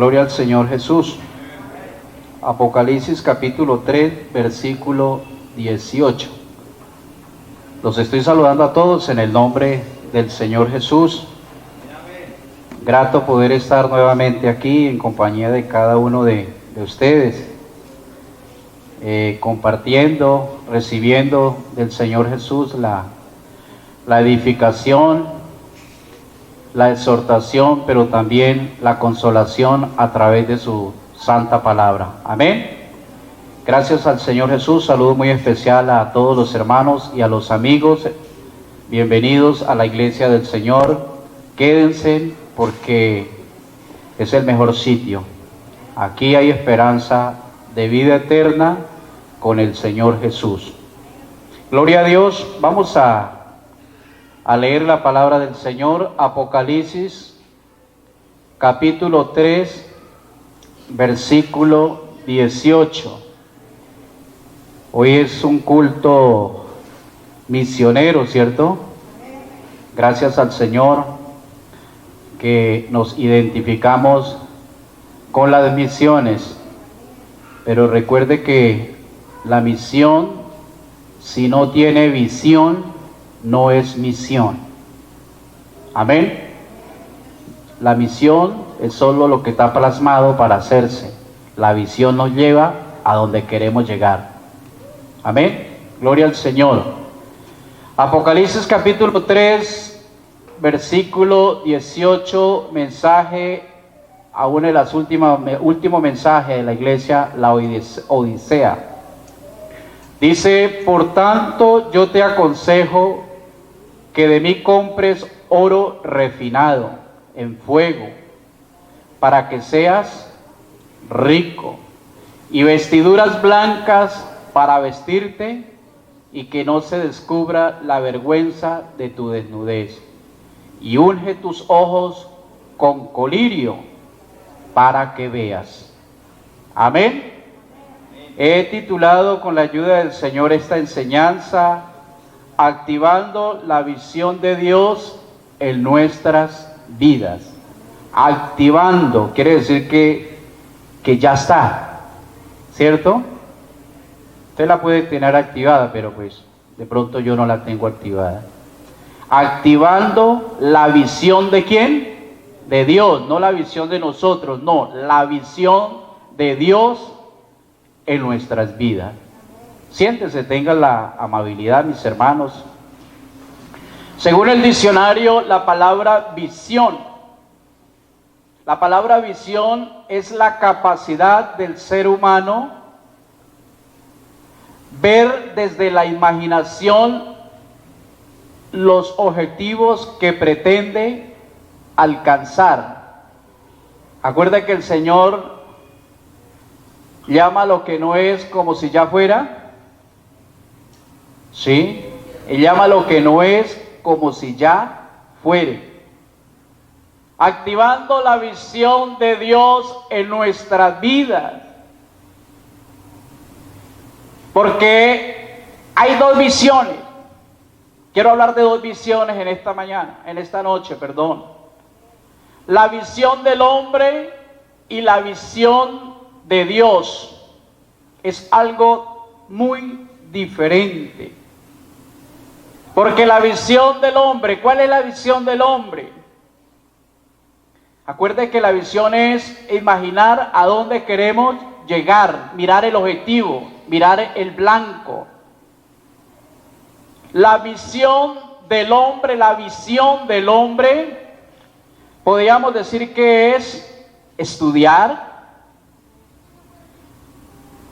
Gloria al Señor Jesús. Apocalipsis capítulo 3, versículo 18. Los estoy saludando a todos en el nombre del Señor Jesús. Grato poder estar nuevamente aquí en compañía de cada uno de ustedes, compartiendo, recibiendo del Señor Jesús la edificación, la exhortación, pero también la consolación a través de su santa palabra. Amén. Gracias al Señor Jesús. Saludo muy especial a todos los hermanos y a los amigos. Bienvenidos a la iglesia del Señor. Quédense porque es el mejor sitio. Aquí hay esperanza de vida eterna con el Señor Jesús. Gloria a Dios. Vamos a leer la palabra del Señor. Apocalipsis capítulo 3, versículo 18. Hoy es un culto misionero, ¿cierto? Gracias al Señor que nos identificamos con las misiones, pero recuerde que la misión, si no tiene visión, no es misión. Amén. La misión es solo lo que está plasmado para hacerse. La visión nos lleva a donde queremos llegar. Amén. Gloria al Señor. Apocalipsis capítulo 3, versículo 18, mensaje, aún en las último mensaje de la iglesia, la Odisea. Dice: por tanto, yo te aconsejo que de mí compres oro refinado en fuego, para que seas rico, y vestiduras blancas para vestirte, y que no se descubra la vergüenza de tu desnudez, y unge tus ojos con colirio para que veas. Amén. He titulado con la ayuda del Señor esta enseñanza: activando la visión de Dios en nuestras vidas. Activando quiere decir que ya está, ¿cierto? Usted la puede tener activada, pero pues de pronto yo no la tengo activada. Activando la visión ¿de quién? De Dios, no la visión de nosotros, no, la visión de Dios en nuestras vidas. Siéntese, tengan la amabilidad, mis hermanos. Según el diccionario, la palabra visión es la capacidad del ser humano ver desde la imaginación los objetivos que pretende alcanzar. Acuerda que el Señor llama lo que no es como si ya fuera. ¿Sí? Él llama lo que no es como si ya fuere. Activando la visión de Dios en nuestras vidas. Porque hay dos visiones. Quiero hablar de dos visiones en esta noche. La visión del hombre y la visión de Dios es algo muy diferente. Porque la visión del hombre, ¿cuál es la visión del hombre? Acuerde que la visión es imaginar a dónde queremos llegar, mirar el objetivo, mirar el blanco. La visión del hombre, podríamos decir que es estudiar,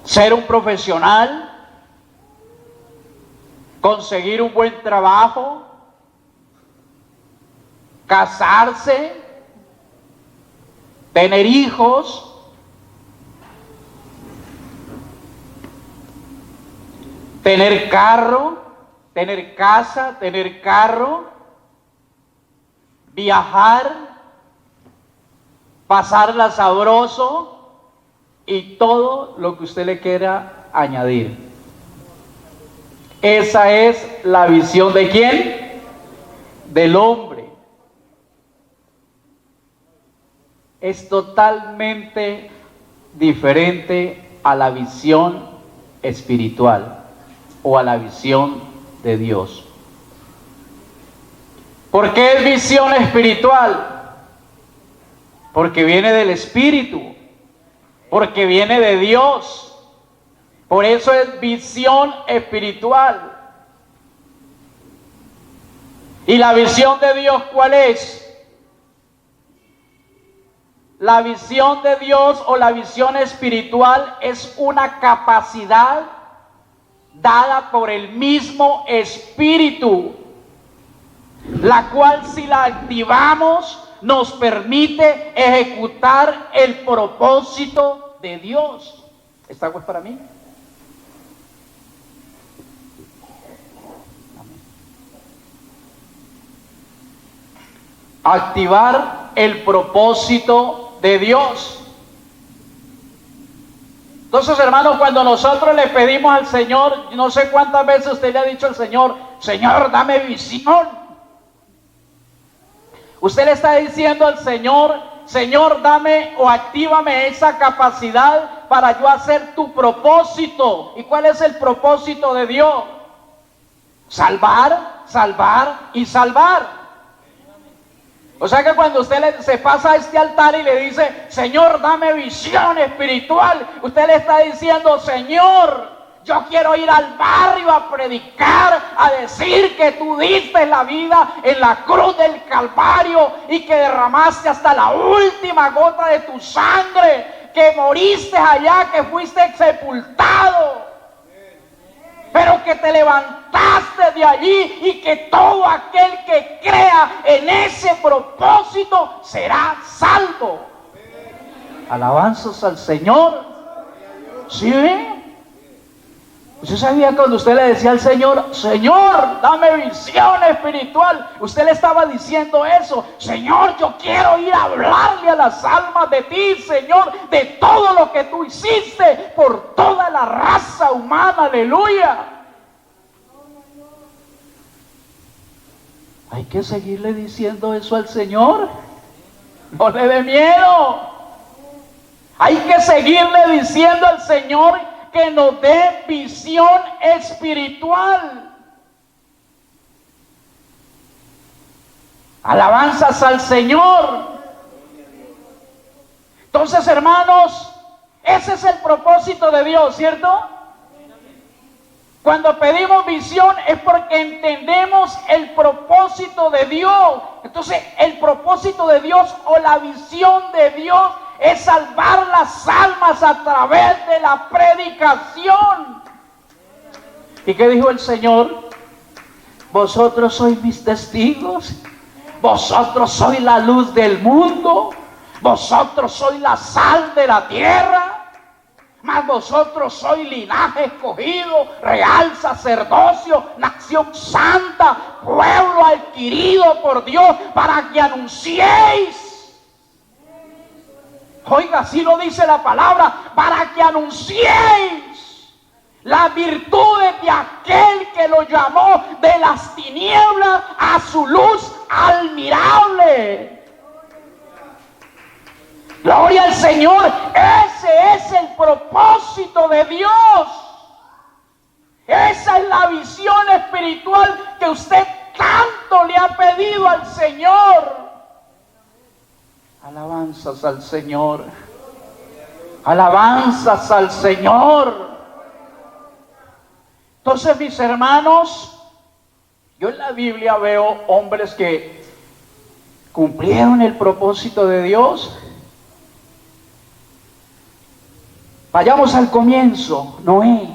ser un profesional, conseguir un buen trabajo, casarse, tener hijos, tener carro, tener casa, tener carro, viajar, pasarla sabroso y todo lo que usted le quiera añadir. Esa es la visión ¿de quién? Del hombre. es totalmente diferente a la visión espiritual o a la visión de Dios. ¿Por qué es visión espiritual? Porque viene del Espíritu, porque viene de Dios. Por eso es visión espiritual. ¿Y la visión de Dios cuál es? La visión de Dios o la visión espiritual es una capacidad dada por el mismo Espíritu, la cual si la activamos nos permite ejecutar el propósito de Dios. ¿Esta agua es para mí? Activar el propósito de Dios. Entonces, hermanos, cuando nosotros le pedimos al Señor, no sé cuántas veces usted le ha dicho al Señor, Señor, dame visión. Usted le está diciendo al Señor, Señor, dame o actívame esa capacidad para yo hacer tu propósito. ¿Y cuál es el propósito de Dios? Salvar, salvar y salvar. O sea que cuando usted se pasa a este altar y le dice, Señor, dame visión espiritual, usted le está diciendo, Señor, yo quiero ir al barrio a predicar, a decir que tú diste la vida en la cruz del Calvario y que derramaste hasta la última gota de tu sangre, que moriste allá, que fuiste sepultado, pero que te levantaste de allí y que todo aquel que crea en ese propósito será salvo. Alabanzas al Señor. ¿Sí? ¿Usted sabía cuando usted le decía al Señor, Señor, dame visión espiritual? Usted le estaba diciendo eso. Señor, yo quiero ir a hablarle a las almas de ti, Señor, de todo lo que tú hiciste por toda la raza humana. Aleluya. Hay que seguirle diciendo eso al Señor. No le dé miedo. Hay que seguirle diciendo al Señor que nos dé visión espiritual. Alabanzas al Señor. Entonces, hermanos, ese es el propósito de Dios, ¿cierto? Cuando pedimos visión es porque entendemos el propósito de Dios. Entonces, el propósito de Dios o la visión de Dios es salvar las almas a través de la predicación. ¿Y qué dijo el Señor? Vosotros sois mis testigos, vosotros sois la luz del mundo, vosotros sois la sal de la tierra, mas vosotros sois linaje escogido, real sacerdocio, nación santa, pueblo adquirido por Dios, para que anunciéis. Oiga, así lo dice la palabra, para que anunciéis las virtudes de aquel que lo llamó de las tinieblas a su luz admirable. Gloria al Señor. Ese es el propósito de Dios. Esa es la visión espiritual que usted tanto le ha pedido al Señor. Alabanzas al Señor. Alabanzas al Señor. Entonces, mis hermanos, yo en la Biblia veo hombres que cumplieron el propósito de Dios. Vayamos al comienzo, Noé.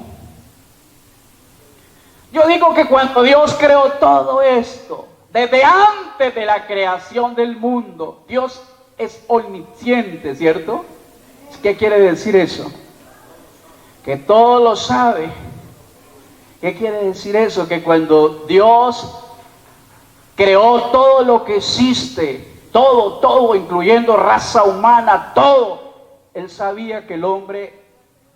Yo digo que cuando Dios creó todo esto, desde antes de la creación del mundo, Dios es omnisciente, ¿cierto? ¿Qué quiere decir eso? Que todo lo sabe. ¿Qué quiere decir eso? Que cuando Dios creó todo lo que existe, todo, incluyendo raza humana, todo, Él sabía que el hombre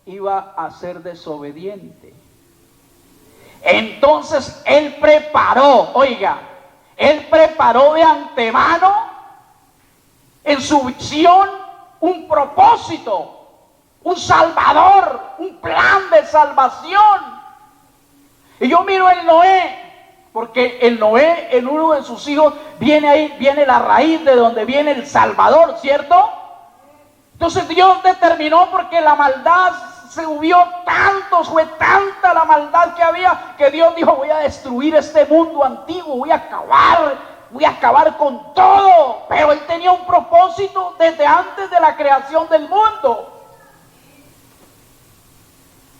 iba a ser desobediente. Entonces Él preparó, oiga, Él preparó de antemano en su visión un propósito, un salvador, un plan de salvación. Y yo miro en Noé, porque en Noé, en uno de sus hijos, viene la raíz de donde viene el Salvador, ¿cierto? Entonces Dios determinó, porque la maldad se subió tanto, fue tanta la maldad que había, que Dios dijo: voy a destruir este mundo antiguo, voy a acabar con todo. Pero Él tenía un propósito desde antes de la creación del mundo.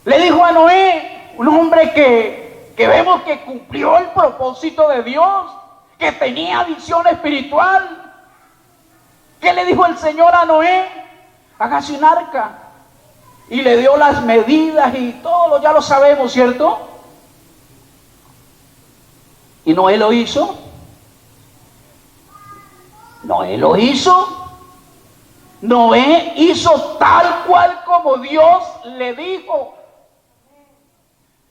Le dijo a Noé, un hombre que vemos que cumplió el propósito de Dios, que tenía visión espiritual. ¿Qué le dijo el Señor a Noé? Hágase un arca. Y le dio las medidas y todo, ya lo sabemos, ¿cierto? Y Noé lo hizo. Noé lo hizo. Noé hizo tal cual como Dios le dijo.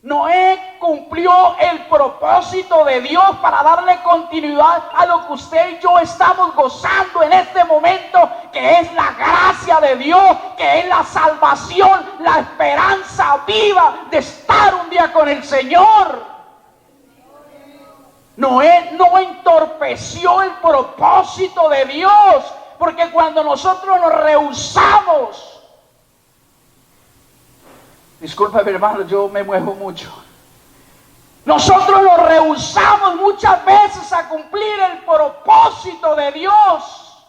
Noé cumplió el propósito de Dios para darle continuidad a lo que usted y yo estamos gozando en este momento, que es la gracia de Dios, que es la salvación, la esperanza viva de estar un día con el Señor. Noé no entorpeció el propósito de Dios, porque cuando nosotros nos rehusamos, disculpa, mi hermano, yo me muevo mucho. Nosotros nos rehusamos muchas veces a cumplir el propósito de Dios.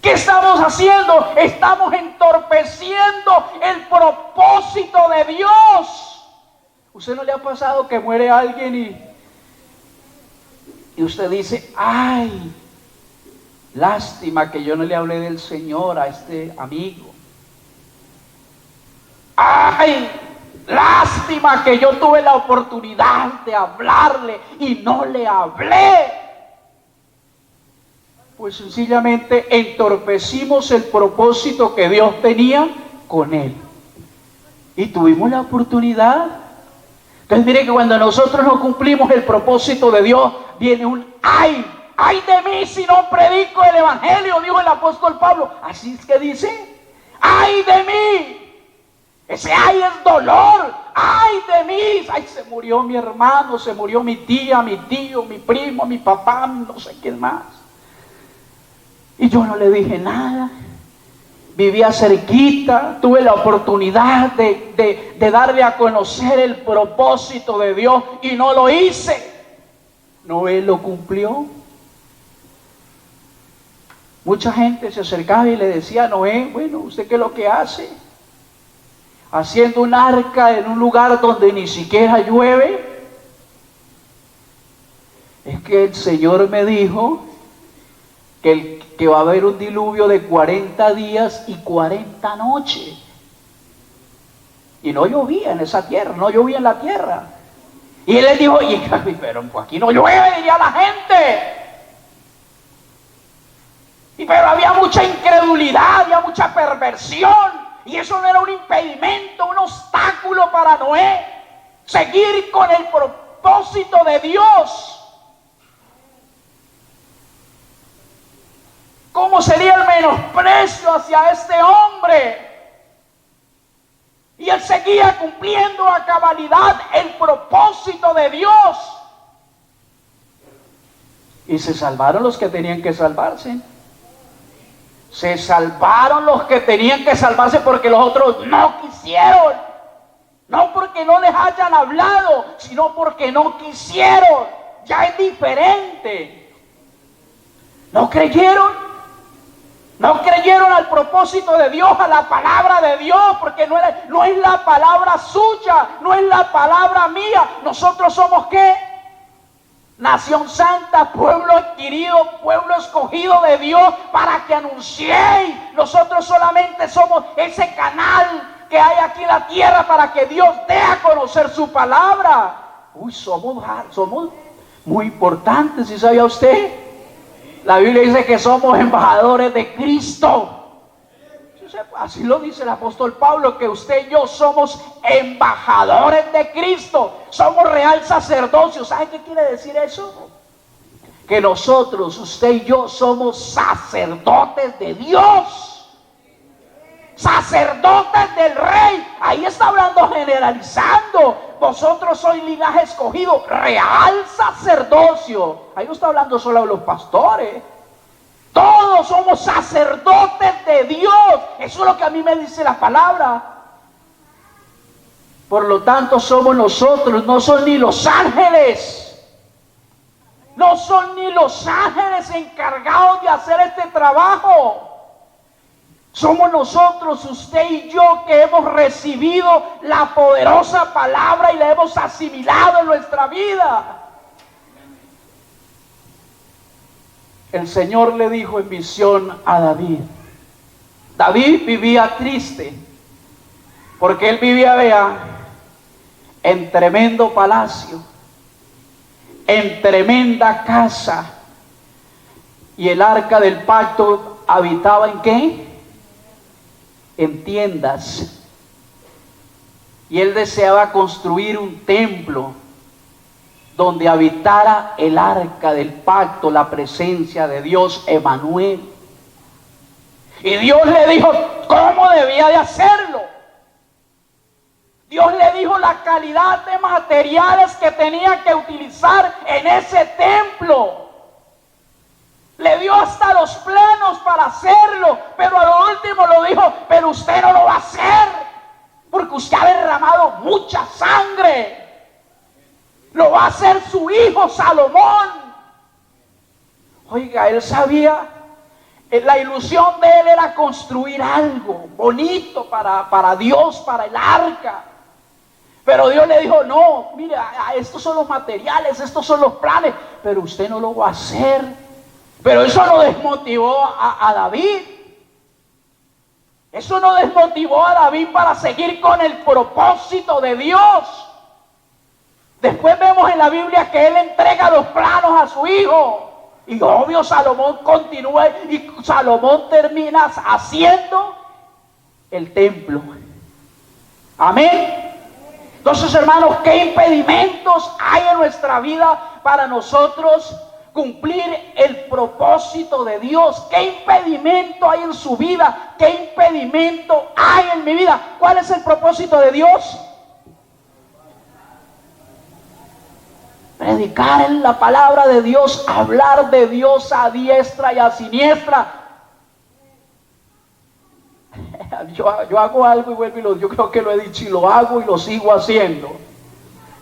¿Qué estamos haciendo? Estamos entorpeciendo el propósito de Dios. ¿Usted no le ha pasado que muere alguien y usted dice: ay, lástima que yo no le hablé del Señor a este amigo? Ay, lástima que yo tuve la oportunidad de hablarle y no le hablé. Pues sencillamente entorpecimos el propósito que Dios tenía con él. Y tuvimos la oportunidad. Entonces mire que cuando nosotros no cumplimos el propósito de Dios, viene un ay de mí si no predico el evangelio, dijo el apóstol Pablo. Así es que dice: ay de mí. Ese ay es dolor. Ay de mí. Ay, se murió mi hermano, se murió mi tía, mi tío, mi primo, mi papá, no sé quién más. Y yo no le dije nada. Vivía cerquita, tuve la oportunidad de darle a conocer el propósito de Dios y no lo hice. Noé lo cumplió. Mucha gente se acercaba y le decía a Noé: bueno, ¿usted qué es lo que hace? Haciendo un arca en un lugar donde ni siquiera llueve. Es que el Señor me dijo que va a haber un diluvio de 40 días y 40 noches. Y no llovía en esa tierra, no llovía en la tierra. Y él les dijo: pero aquí no llueve, diría la gente. Pero había mucha incredulidad, había mucha perversión. Y eso no era un impedimento, un obstáculo para Noé seguir con el propósito de Dios. ¿Cómo sería el menosprecio hacia este hombre? Y él seguía cumpliendo a cabalidad el propósito de Dios. Y se salvaron los que tenían que salvarse. Se salvaron los que tenían que salvarse, porque los otros no quisieron. No porque no les hayan hablado, sino porque no quisieron. Ya es diferente. ¿No creyeron? No creyeron al propósito de Dios, a la palabra de Dios, porque no es la palabra suya, no es la palabra mía. Nosotros somos ¿qué? Nación santa, pueblo adquirido, pueblo escogido de Dios para que anunciéis. Nosotros solamente somos ese canal que hay aquí en la tierra para que Dios dé a conocer su palabra. Uy, somos muy importantes, ¿sí sabía usted? La Biblia dice que somos embajadores de Cristo. Así lo dice el apóstol Pablo, que usted y yo somos embajadores de Cristo. Somos real sacerdocio. ¿Sabe qué quiere decir eso? que nosotros, usted y yo, somos sacerdotes de Dios, sacerdotes del Rey. Ahí está hablando generalizando. Vosotros sois linaje escogido, real sacerdocio. Ahí no está hablando solo de los pastores. Todos somos sacerdotes de Dios. Eso es lo que a mí me dice la palabra. Por lo tanto, somos nosotros, no son ni los ángeles. No son ni los ángeles encargados de hacer este trabajo. Somos nosotros, usted y yo, que hemos recibido la poderosa palabra y la hemos asimilado en nuestra vida. El Señor le dijo en visión a David. David vivía triste, porque él vivía, vea, en tremendo palacio, en tremenda casa, y el arca del pacto habitaba ¿en qué? En tiendas. Y él deseaba construir un templo donde habitara el arca del pacto, la presencia de Dios, Emanuel. Y Dios le dijo cómo debía de hacerlo. Dios le dijo la calidad de materiales que tenía que utilizar en ese templo. Le dio hasta los planos para hacerlo, pero a lo último lo dijo, pero usted no lo va a hacer, porque usted ha derramado mucha sangre. Lo va a hacer su hijo Salomón. Oiga, él sabía, la ilusión de él era construir algo bonito para Dios, para el arca. Pero Dios le dijo, no, mira, estos son los materiales, estos son los planes, pero usted no lo va a hacer. Pero eso no desmotivó a David. Eso no desmotivó a David para seguir con el propósito de Dios. Después vemos en la Biblia que él entrega los planos a su hijo. Y obvio Salomón continúa y Salomón termina haciendo el templo. Amén. Entonces, hermanos, ¿qué impedimentos hay en nuestra vida para nosotros cumplir el propósito de Dios? ¿Qué impedimento hay en su vida? ¿Qué impedimento hay en mi vida? ¿Cuál es el propósito de Dios? Predicar en la palabra de Dios, hablar de Dios a diestra y a siniestra. Yo hago algo y vuelvo y yo creo que lo he dicho y lo hago y lo sigo haciendo.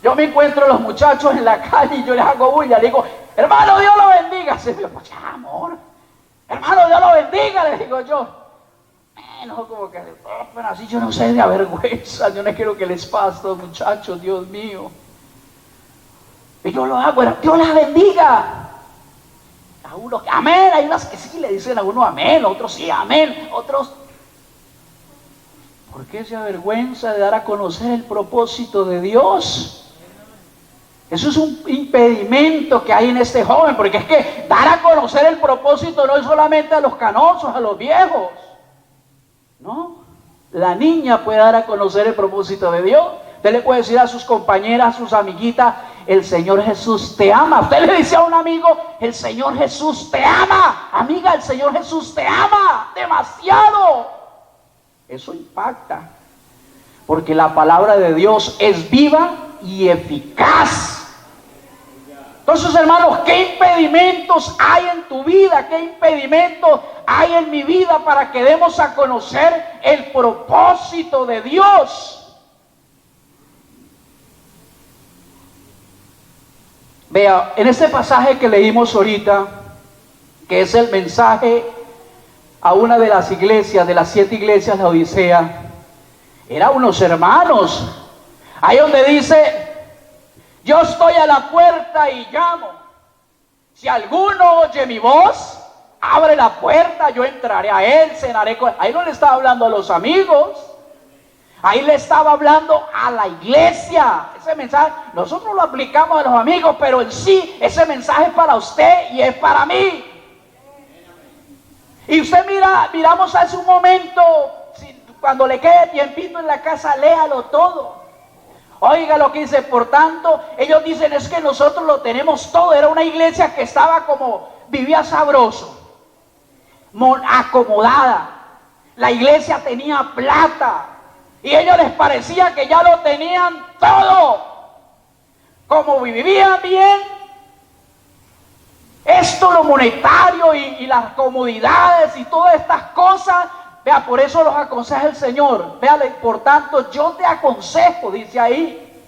Yo me encuentro a los muchachos en la calle y yo les hago bulla, le digo, hermano, Dios lo bendiga. Se me dice, pues ya, amor, hermano, Dios lo bendiga, le digo yo. No, como que, pero así yo no sé, de avergüenza, yo no quiero que les pase a estos muchachos, Dios mío. Y yo lo hago, Dios las bendiga. A uno, amén, hay unas que sí le dicen a uno amén, otros sí, amén, otros. ¿Por qué se avergüenza de dar a conocer el propósito de Dios? Eso es un impedimento que hay en este joven, porque es que dar a conocer el propósito no es solamente a los canosos, a los viejos. No, la niña puede dar a conocer el propósito de Dios. Usted le puede decir a sus compañeras, a sus amiguitas, el Señor Jesús te ama. Usted le dice a un amigo, el Señor Jesús te ama. Amiga, el Señor Jesús te ama demasiado. Eso impacta, porque la palabra de Dios es viva y eficaz. Entonces, hermanos, ¿qué impedimentos hay en tu vida? ¿Qué impedimentos hay en mi vida para que demos a conocer el propósito de Dios? Vea, en este pasaje que leímos ahorita, que es el mensaje a una de las iglesias, de las 7 iglesias de la Odisea, eran unos hermanos. Ahí donde dice, yo estoy a la puerta y llamo. Si alguno oye mi voz, abre la puerta, yo entraré a él, cenaré con él. Ahí no le estaba hablando a los amigos, ahí le estaba hablando a la iglesia. Ese mensaje, nosotros lo aplicamos a los amigos, pero en sí, ese mensaje es para usted y es para mí. Y usted miramos hace un momento, cuando le quede tiempito en la casa, léalo todo. Oiga lo que dice, por tanto, ellos dicen es que nosotros lo tenemos todo. Era una iglesia que estaba como, vivía sabroso, acomodada. La iglesia tenía plata y a ellos les parecía que ya lo tenían todo. Como vivían bien, esto, lo monetario y las comodidades y todas estas cosas, vea, por eso los aconseja el Señor. Vea, por tanto, yo te aconsejo, dice ahí.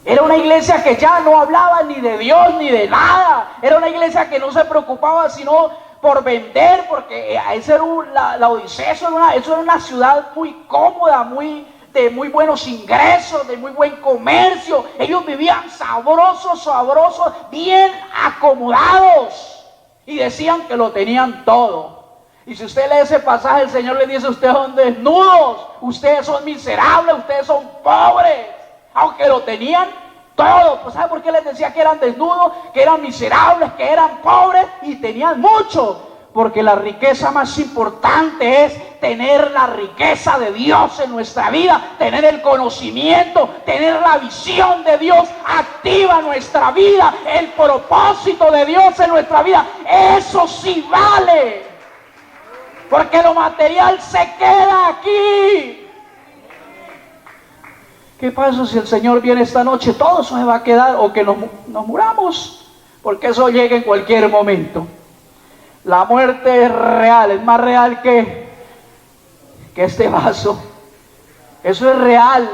Era una iglesia que ya no hablaba ni de Dios ni de nada. Era una iglesia que no se preocupaba sino por vender, porque esa era la Odisea, eso era una ciudad muy cómoda, de muy buenos ingresos, de muy buen comercio. Ellos vivían sabrosos, bien acomodados, y decían que lo tenían todo. Y si usted lee ese pasaje, el Señor le dice: ustedes son desnudos, ustedes son miserables, ustedes son pobres, aunque lo tenían todo. Pues ¿sabe por qué les decía que eran desnudos, que eran miserables, que eran pobres y tenían mucho? Porque la riqueza más importante es tener la riqueza de Dios en nuestra vida, tener el conocimiento, tener la visión de Dios activa en nuestra vida, el propósito de Dios en nuestra vida. Eso sí vale, porque lo material se queda aquí. ¿Qué pasa si el Señor viene esta noche? Todo eso se va a quedar, o que nos muramos, porque eso llega en cualquier momento. La muerte es real, es más real que este vaso. Eso es real.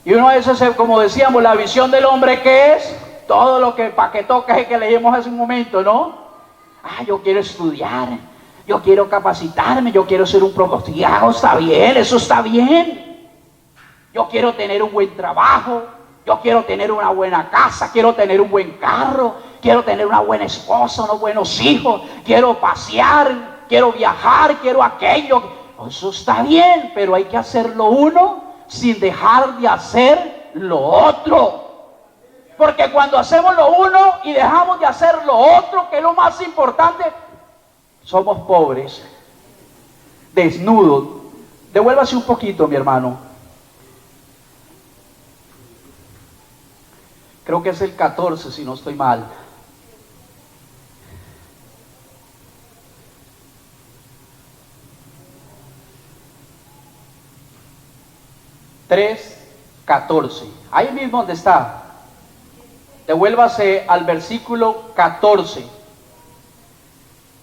Y uno a veces, como decíamos, la visión del hombre, ¿qué es? Todo lo que para que toca es que leímos hace un momento, ¿no? Yo quiero estudiar, yo quiero capacitarme, yo quiero ser un profesor. Está bien, eso está bien. Yo quiero tener un buen trabajo, yo quiero tener una buena casa, quiero tener un buen carro, quiero tener una buena esposa, unos buenos hijos, quiero pasear, quiero viajar, quiero aquello. Eso está bien, pero hay que hacerlo uno sin dejar de hacer lo otro. Porque cuando hacemos lo uno y dejamos de hacer lo otro, que es lo más importante, somos pobres, desnudos. Devuélvase un poquito, mi hermano. Creo que es el 14, si no estoy mal. (3:14). Ahí mismo donde está. Devuélvase al versículo 14.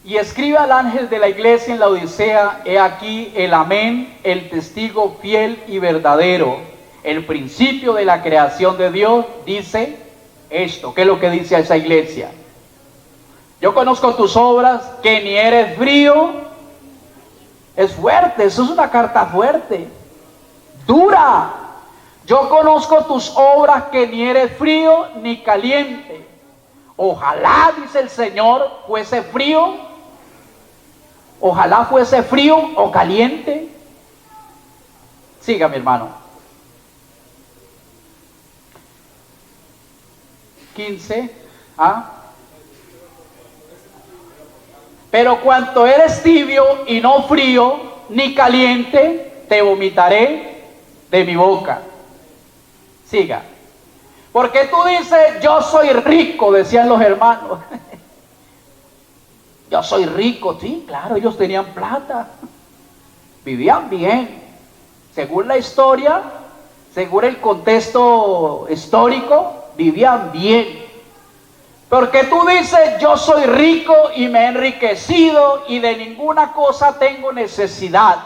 Y escribe al ángel de la iglesia en la Odisea: he aquí el amén, el testigo fiel y verdadero, el principio de la creación de Dios, dice esto. ¿Qué es lo que dice a esa iglesia? Yo conozco tus obras, que ni eres frío. Es fuerte, eso es una carta fuerte, dura. Yo conozco tus obras, que ni eres frío ni caliente. Ojalá, dice el Señor, fuese frío. Ojalá fuese frío o caliente. Siga, mi hermano. 15. Pero cuanto eres tibio y no frío ni caliente, te vomitaré de mi boca. Siga. Porque tú dices: yo soy rico, decían los hermanos. Yo soy rico. Sí, claro, ellos tenían plata, vivían bien. Según la historia, según el contexto histórico, vivían bien. Porque tú dices: yo soy rico y me he enriquecido y de ninguna cosa tengo necesidad.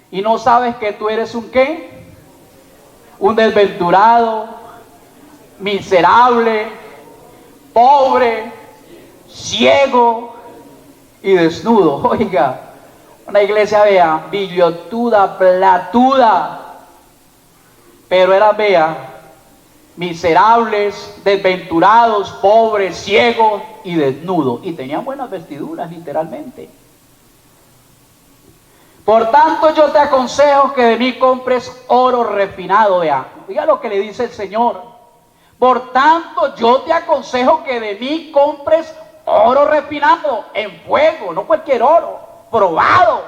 Y no sabes que tú eres un ¿qué? Un desventurado, miserable, pobre, ciego y desnudo. Oiga, una iglesia, vea, billotuda, platuda, pero era, vea, miserables, desventurados, pobres, ciegos y desnudos. Y tenían buenas vestiduras, literalmente. Por tanto, yo te aconsejo que de mí compres oro refinado. Vea, oiga lo que le dice el Señor. Por tanto, yo te aconsejo que de mí compres oro refinado en fuego, no cualquier oro, probado,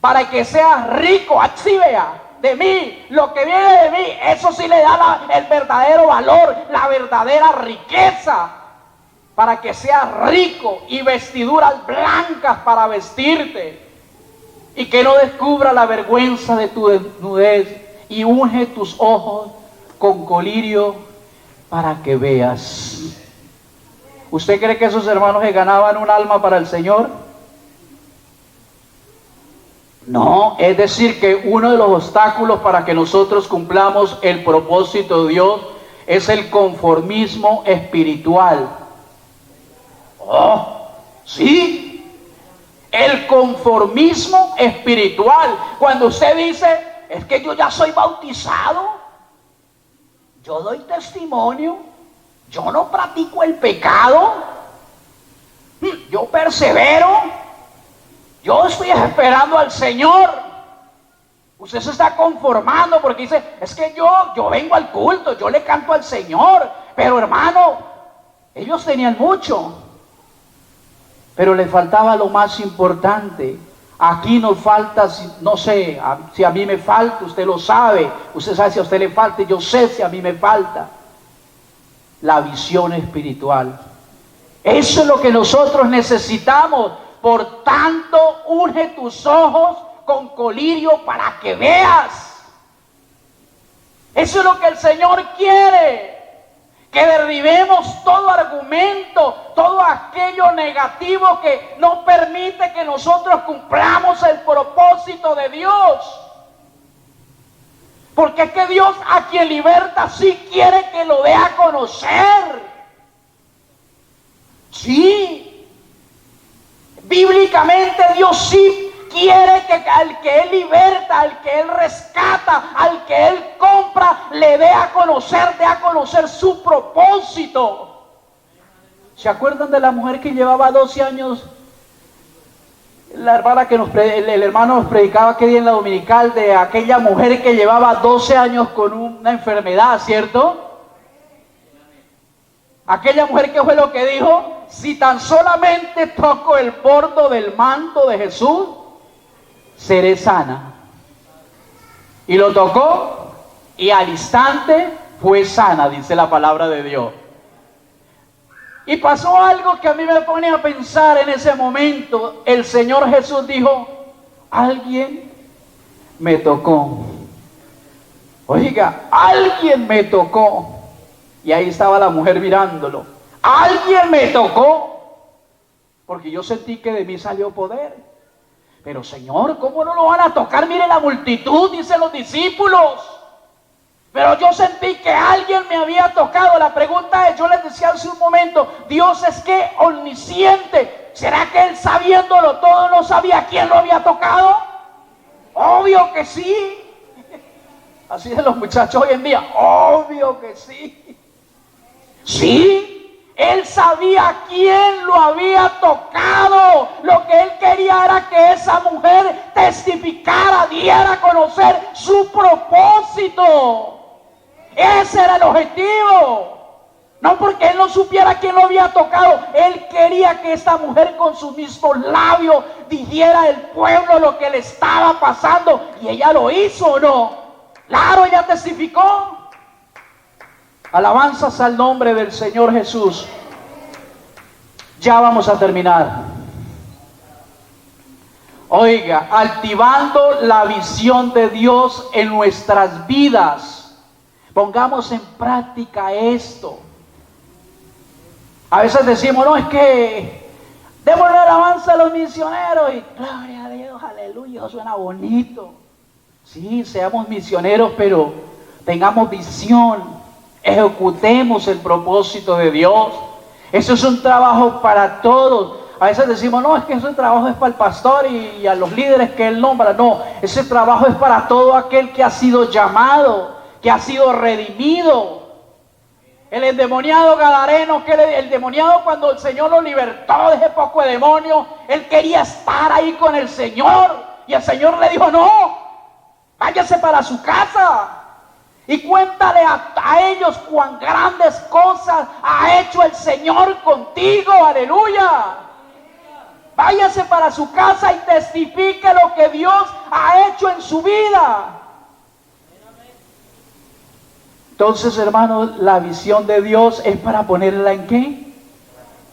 para que seas rico. Así, vea, de mí, lo que viene de mí, eso sí le da el verdadero valor, la verdadera riqueza, para que seas rico y vestiduras blancas para vestirte, y que no descubra la vergüenza de tu desnudez, y unge tus ojos con colirio para que veas. ¿Usted cree que esos hermanos se ganaban un alma para el Señor? No, es decir que uno de los obstáculos para que nosotros cumplamos el propósito de Dios es el conformismo espiritual. Oh, sí, el conformismo espiritual. Cuando usted dice, es que yo ya soy bautizado, yo doy testimonio, yo no practico el pecado, yo persevero, yo estoy esperando al Señor. Usted se está conformando porque dice, es que yo vengo al culto, yo le canto al Señor. Pero hermano, ellos tenían mucho, pero les faltaba lo más importante. Aquí nos falta, no sé, si a mí me falta, usted lo sabe. Usted sabe si a usted le falta, yo sé si a mí me falta. La visión espiritual. Eso es lo que nosotros necesitamos. Por tanto, unge tus ojos con colirio para que veas. Eso es lo que el Señor quiere. Que derribemos todo argumento, todo aquello negativo que no permite que nosotros cumplamos el propósito de Dios. Porque es que Dios, a quien liberta, sí quiere que lo dé a conocer. Sí. Bíblicamente Dios sí quiere que al que Él liberta, al que Él rescata, al que Él compra, le dé a conocer su propósito. ¿Se acuerdan de la mujer que llevaba 12 años? La hermana el hermano nos predicaba aquel día en la dominical de aquella mujer que llevaba 12 años con una enfermedad, ¿cierto? Aquella mujer, ¿qué fue lo que dijo? Si tan solamente toco el bordo del manto de Jesús, seré sana. Y lo tocó y al instante fue sana, dice la palabra de Dios. Y pasó algo que a mí me pone a pensar en ese momento. El Señor Jesús dijo, alguien me tocó. Oiga, alguien me tocó. Y ahí estaba la mujer mirándolo. Alguien me tocó. Porque yo sentí que de mí salió poder. Pero Señor, ¿cómo no lo van a tocar? Mire la multitud, dicen los discípulos. Pero yo sentí que alguien me había tocado. La pregunta es, yo les decía hace un momento, Dios es que omnisciente. ¿Será que Él sabiéndolo todo no sabía quién lo había tocado? Obvio que sí. Así de los muchachos hoy en día. Obvio que sí. Sí, Él sabía quién lo había tocado. Lo que Él quería era que esa mujer testificara, diera a conocer su propósito. Ese era el objetivo. No porque Él no supiera quién lo había tocado. Él quería que esta mujer con sus mismos labios dijera al pueblo lo que le estaba pasando. Y ella lo hizo, ¿o no? Claro, ella testificó. Alabanzas al nombre del Señor Jesús. Ya vamos a terminar. Oiga, activando la visión de Dios en nuestras vidas. Pongamos en práctica esto. A veces decimos, no, es que démosle alabanza a los misioneros. Y gloria a Dios, aleluya, suena bonito. Sí, seamos misioneros, pero tengamos visión. Ejecutemos el propósito de Dios. Eso es un trabajo para todos. A veces decimos, no, es que ese trabajo es para el pastor y a los líderes que él nombra. No, ese trabajo es para todo aquel que ha sido llamado, que ha sido redimido. El endemoniado gadareno, el endemoniado cuando el Señor lo libertó de ese poco de demonio, él quería estar ahí con el Señor. Y el Señor le dijo, no, váyase para su casa. Y cuéntale a ellos cuán grandes cosas ha hecho el Señor contigo, aleluya. Váyase para su casa y testifique lo que Dios ha hecho en su vida. Entonces, hermanos, la visión de Dios es para ponerla ¿en qué?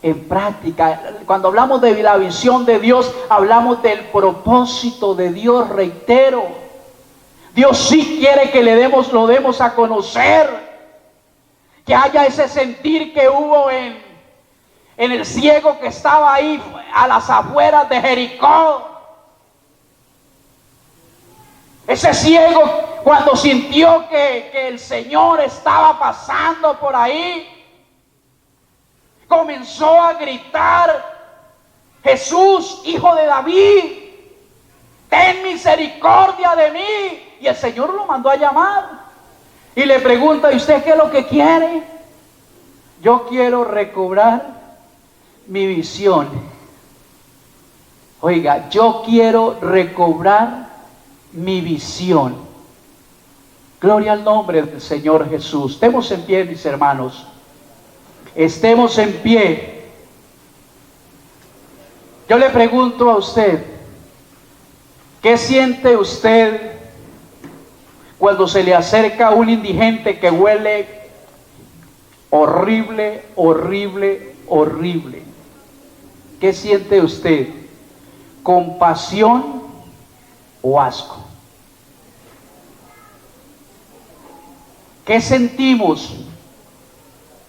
En práctica. Cuando hablamos de la visión de Dios, hablamos del propósito de Dios, reitero. Dios sí quiere que lo demos a conocer. Que haya ese sentir que hubo en el ciego que estaba ahí a las afueras de Jericó. Ese ciego, cuando sintió que el Señor estaba pasando por ahí, comenzó a gritar: Jesús, hijo de David, ten misericordia de mí. Y el Señor lo mandó a llamar y le pregunta: ¿y usted qué es lo que quiere? Yo quiero recobrar mi visión. Oiga, yo quiero recobrar mi visión. Gloria al nombre del Señor Jesús. Estemos en pie, mis hermanos. Estemos en pie. Yo le pregunto a usted, ¿qué siente usted cuando se le acerca un indigente que huele horrible, horrible, horrible? ¿Qué siente usted? ¿Compasión o asco? ¿Qué sentimos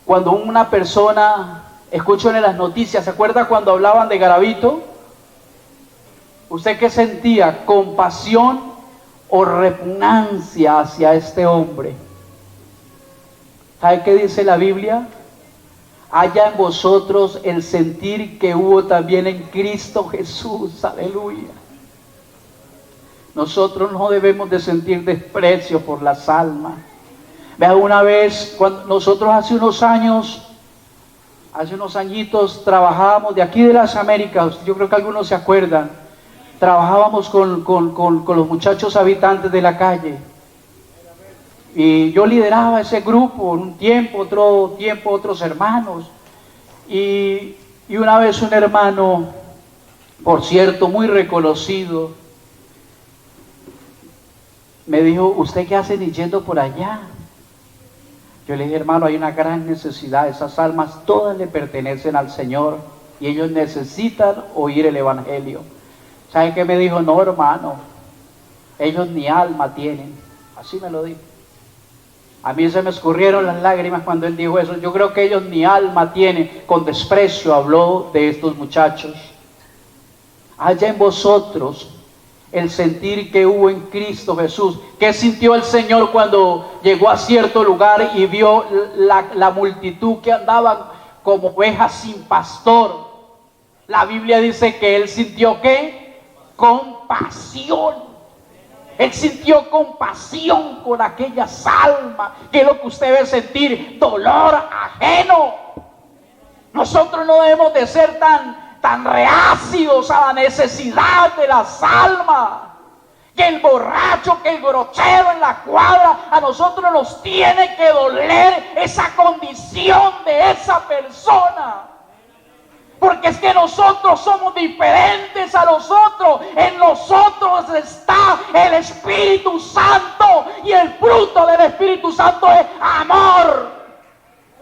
cuando una persona, escucho en las noticias, ¿se acuerda cuando hablaban de Garavito? ¿Usted qué sentía? ¿Compasión o repugnancia hacia este hombre? ¿Sabe qué dice la Biblia? Haya en vosotros el sentir que hubo también en Cristo Jesús. Aleluya. Nosotros no debemos de sentir desprecio por las almas. Vea, una vez, cuando nosotros hace unos añitos trabajábamos de aquí de las Américas, yo creo que algunos se acuerdan, trabajábamos con los muchachos habitantes de la calle. Y yo lideraba ese grupo en un tiempo, otro tiempo otros hermanos. Y una vez un hermano, por cierto, muy reconocido, me dijo: ¿usted qué hace ni yendo por allá? Yo le dije: hermano, hay una gran necesidad. Esas almas todas le pertenecen al Señor y ellos necesitan oír el Evangelio. ¿Sabe qué me dijo? No, hermano, ellos ni alma tienen. Así me lo dijo. A mí se me escurrieron las lágrimas cuando él dijo eso. Yo creo que ellos ni alma tienen. Con desprecio habló de estos muchachos. Haya en vosotros el sentir que hubo en Cristo Jesús. ¿Qué sintió el Señor cuando llegó a cierto lugar y vio la multitud que andaban como ovejas sin pastor? La Biblia dice que él sintió ¿qué? Compasión. Él sintió compasión con aquellas almas. ¿Qué es lo que usted debe sentir? Dolor ajeno. Nosotros no debemos de ser tan reacios a la necesidad de las almas. Que el borracho, que el grosero en la cuadra, a nosotros nos tiene que doler esa condición de esa persona. Porque es que nosotros somos diferentes a los otros. En nosotros está el Espíritu Santo. Y el fruto del Espíritu Santo es amor,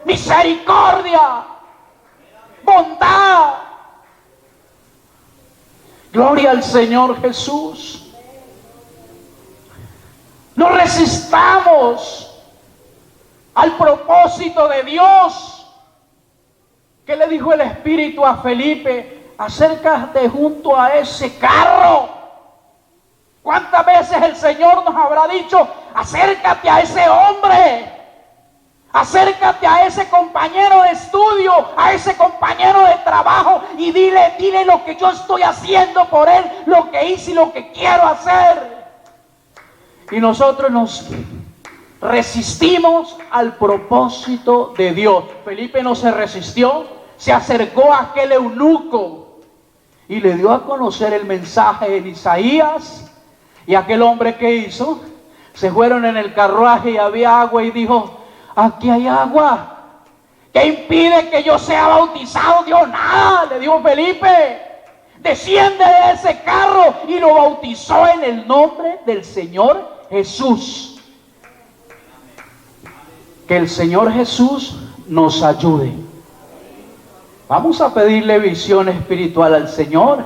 misericordia, bondad. Gloria al Señor Jesús. No resistamos al propósito de Dios. ¿Qué le dijo el Espíritu a Felipe? Acércate junto a ese carro. ¿Cuántas veces el Señor nos habrá dicho: acércate a ese hombre? Acércate a ese compañero de estudio, a ese compañero de trabajo y dile lo que yo estoy haciendo por él, lo que hice y lo que quiero hacer. Y nosotros nos resistimos al propósito de Dios. Felipe no se resistió. Se acercó a aquel eunuco y le dio a conocer el mensaje de Isaías. Y aquel hombre, ¿qué hizo? Se fueron en el carruaje y había agua y dijo: aquí hay agua. ¿Qué impide que yo sea bautizado? Dios, nada, le dijo Felipe. Desciende de ese carro y lo bautizó en el nombre del Señor Jesús. Que el Señor Jesús nos ayude. Vamos a pedirle visión espiritual al Señor,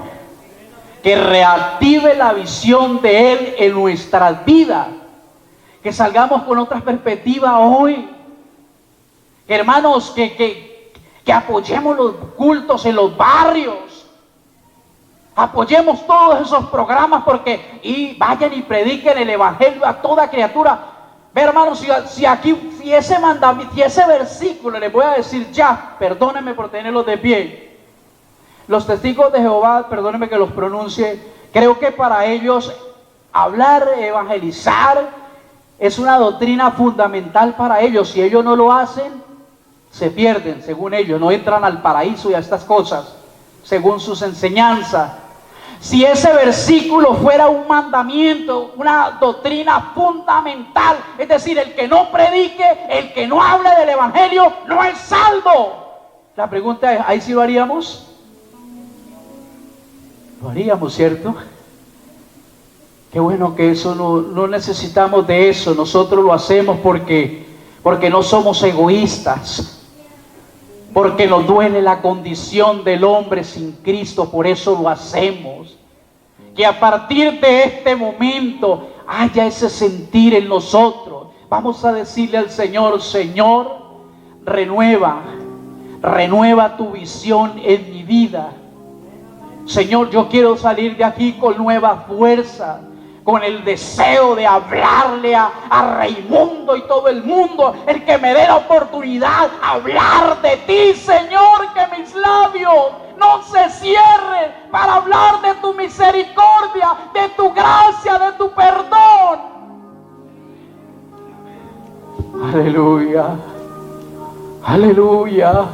que reactive la visión de Él en nuestras vidas, que salgamos con otra perspectiva hoy. Hermanos, que apoyemos los cultos en los barrios, apoyemos todos esos programas, y vayan y prediquen el evangelio a toda criatura. Ve, hermanos, si ese mandamiento, si ese versículo, les voy a decir ya, perdónenme por tenerlos de pie. Los testigos de Jehová, perdónenme que los pronuncie, creo que para ellos hablar, evangelizar, es una doctrina fundamental para ellos. Si ellos no lo hacen, se pierden, según ellos, no entran al paraíso y a estas cosas, según sus enseñanzas. Si ese versículo fuera un mandamiento, una doctrina fundamental, es decir, el que no predique, el que no hable del evangelio, no es salvo. La pregunta es, ¿ahí sí lo haríamos? Lo haríamos, ¿cierto? Qué bueno que eso no necesitamos de eso. Nosotros lo hacemos porque no somos egoístas, porque nos duele la condición del hombre sin Cristo, por eso lo hacemos. Que a partir de este momento haya ese sentir en nosotros. Vamos a decirle al Señor: Señor, renueva tu visión en mi vida. Señor, yo quiero salir de aquí con nueva fuerza, con el deseo de hablarle a Raimundo y todo el mundo, el que me dé la oportunidad, hablar de ti, Señor, que mis labios no se cierren para hablar de tu misericordia, de tu gracia, de tu perdón. Aleluya, aleluya.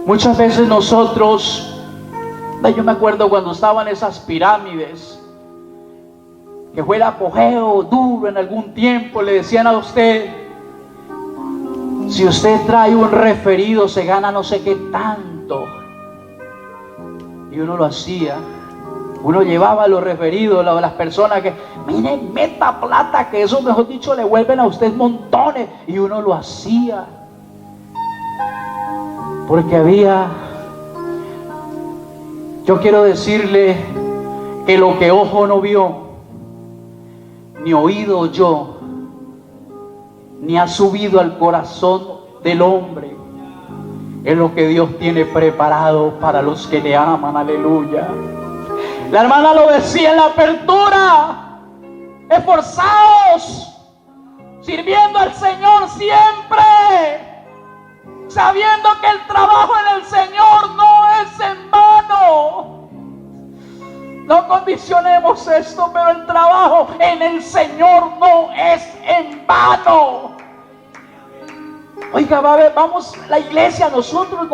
Muchas veces nosotros, yo me acuerdo cuando estaban esas pirámides, que fue el apogeo duro en algún tiempo, le decían a usted: si usted trae un referido se gana no sé qué tanto. Y uno lo hacía, uno llevaba los referidos, las personas que, miren, meta plata, que eso, mejor dicho, le vuelven a usted montones. Y uno lo hacía porque yo quiero decirle que lo que ojo no vio, ni oído oyó, ni ha subido al corazón del hombre, es lo que Dios tiene preparado para los que le aman. Aleluya. La hermana lo decía en la apertura: esforzaos, sirviendo al Señor siempre, sabiendo que el trabajo en el Señor no es en vano. No condicionemos esto, pero el trabajo en el Señor no es en vano. Oiga, vamos, la iglesia, nosotros,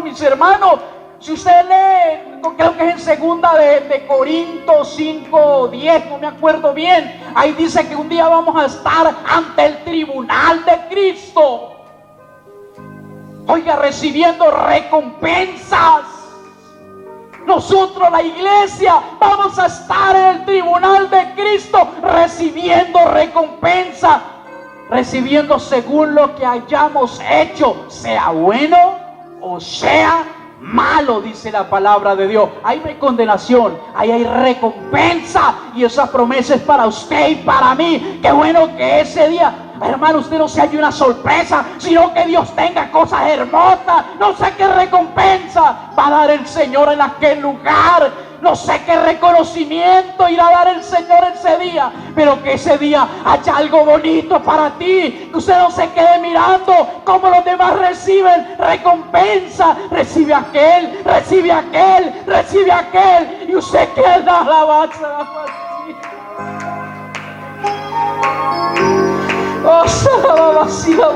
mis hermanos, si usted lee, creo que es en segunda de Corintios 5:10, no me acuerdo bien, ahí dice que un día vamos a estar ante el tribunal de Cristo. Oiga, recibiendo recompensas. Nosotros, la iglesia, vamos a estar en el tribunal de Cristo recibiendo recompensa, recibiendo según lo que hayamos hecho, sea bueno o sea malo, dice la palabra de Dios. Ahí no hay condenación, ahí hay recompensa, y esa promesa es para usted y para mí. Qué bueno que ese día, hermano, usted no se halle una sorpresa, sino que Dios tenga cosas hermosas. No sé qué recompensa va a dar el Señor en aquel lugar, no sé qué reconocimiento irá a dar el Señor ese día, pero que ese día haya algo bonito para ti, que usted no se quede mirando cómo los demás reciben recompensa. Recibe aquel, recibe aquel, recibe aquel, y usted queda alabanza. Oh, salabacía,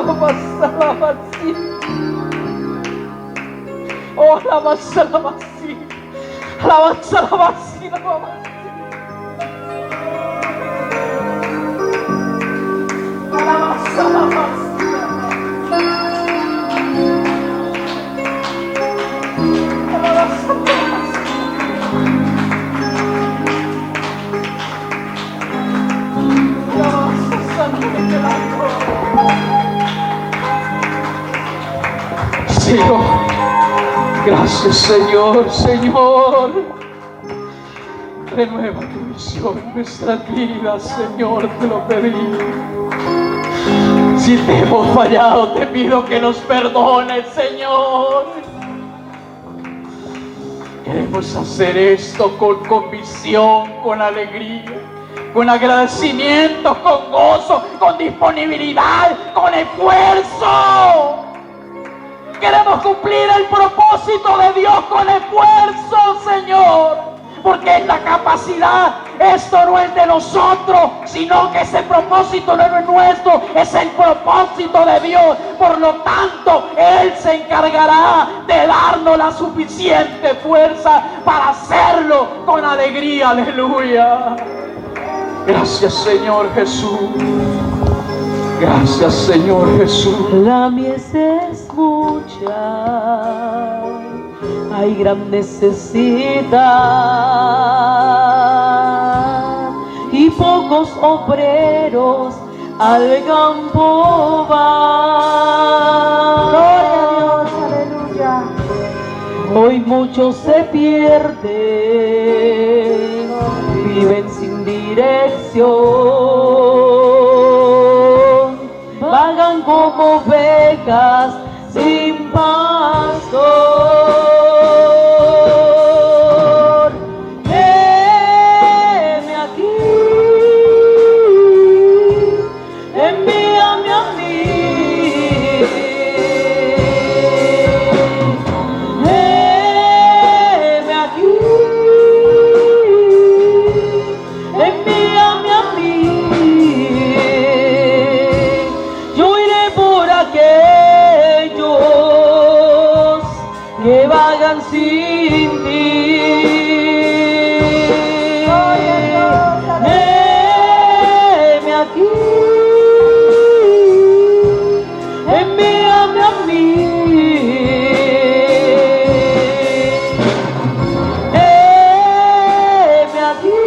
oh, la alabanza, alabanza, Oh, gracias, Señor, Señor. Renueva tu visión en nuestras vidas, Señor, te lo pedimos. Si te hemos fallado, te pido que nos perdones, Señor. Queremos hacer esto con convicción, con alegría, con agradecimiento, con gozo, con disponibilidad, con esfuerzo. Queremos cumplir el propósito de Dios con esfuerzo, Señor. Porque es la capacidad, esto no es de nosotros, sino que ese propósito no es nuestro, es el propósito de Dios. Por lo tanto, Él se encargará de darnos la suficiente fuerza para hacerlo con alegría. Aleluya. Gracias, Señor Jesús. Gracias, Señor Jesús. La mies es mucha, hay gran necesidad y pocos obreros al campo van. Gloria a Dios, aleluya. Hoy muchos se pierden, viven sin dirección, vagan como ovejas sin pastor. Heme aquí, envíame a mí. Heme aquí, envíame a mí. Yo iré por aquellos que vagan sin ti. Heme aquí, envíame a mí. Heme aquí,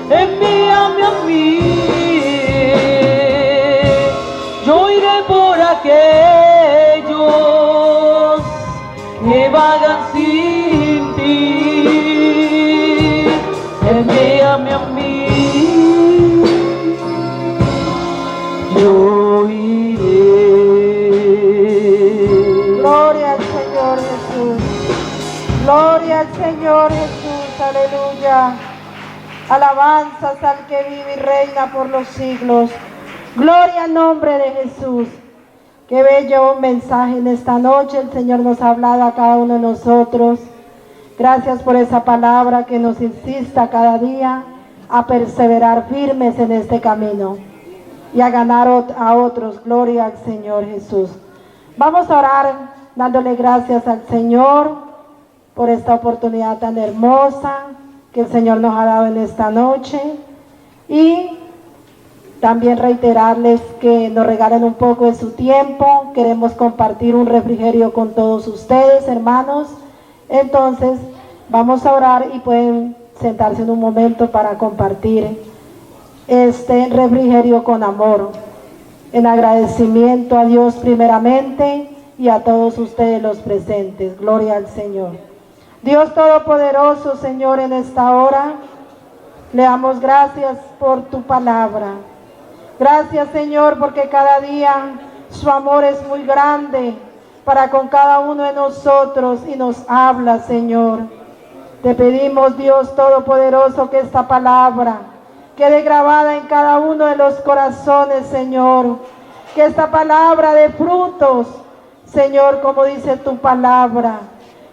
envíame a mí. Yo iré por aquellos que vagan sin ti. Envíame a mí. Yo iré. Gloria al Señor Jesús. Gloria al Señor Jesús. Aleluya. Alabanzas al que vive y reina por los siglos. Gloria al nombre de Jesús. Qué bello mensaje en esta noche. El Señor nos ha hablado a cada uno de nosotros. Gracias por esa palabra que nos insista cada día a perseverar firmes en este camino y a ganar a otros. Gloria al Señor Jesús. Vamos a orar dándole gracias al Señor por esta oportunidad tan hermosa que el Señor nos ha dado en esta noche, y también reiterarles que nos regalen un poco de su tiempo. Queremos compartir un refrigerio con todos ustedes, hermanos. Entonces vamos a orar y pueden sentarse en un momento para compartir este refrigerio con amor, en agradecimiento a Dios primeramente y a todos ustedes los presentes. Gloria al Señor. Dios Todopoderoso, Señor, en esta hora le damos gracias por tu palabra. Gracias, Señor, porque cada día su amor es muy grande para con cada uno de nosotros y nos habla, Señor. Te pedimos, Dios Todopoderoso, que esta palabra quede grabada en cada uno de los corazones, Señor. Que esta palabra dé frutos, Señor, como dice tu palabra.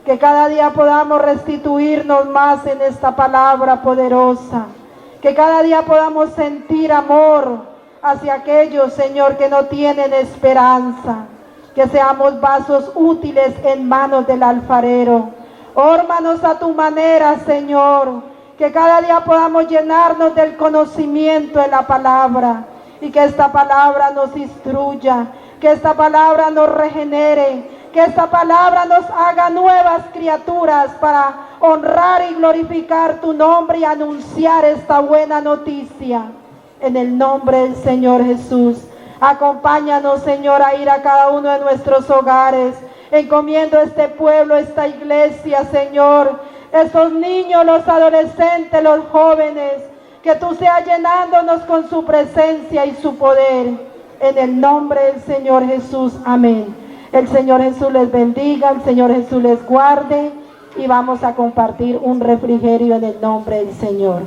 Que cada día podamos restituirnos más en esta palabra poderosa. Que cada día podamos sentir amor hacia aquellos, Señor, que no tienen esperanza. Que seamos vasos útiles en manos del alfarero. Órmanos a tu manera, Señor. Que cada día podamos llenarnos del conocimiento de la palabra. Y que esta palabra nos instruya. Que esta palabra nos regenere. Que esta palabra nos haga nuevas criaturas para honrar y glorificar tu nombre y anunciar esta buena noticia. En el nombre del Señor Jesús. Acompáñanos, Señor, a ir a cada uno de nuestros hogares. Encomiendo este pueblo, esta iglesia, Señor. Estos niños, los adolescentes, los jóvenes. Que tú seas llenándonos con su presencia y su poder. En el nombre del Señor Jesús. Amén. El Señor Jesús les bendiga. El Señor Jesús les guarde. Y vamos a compartir un refrigerio en el nombre del Señor.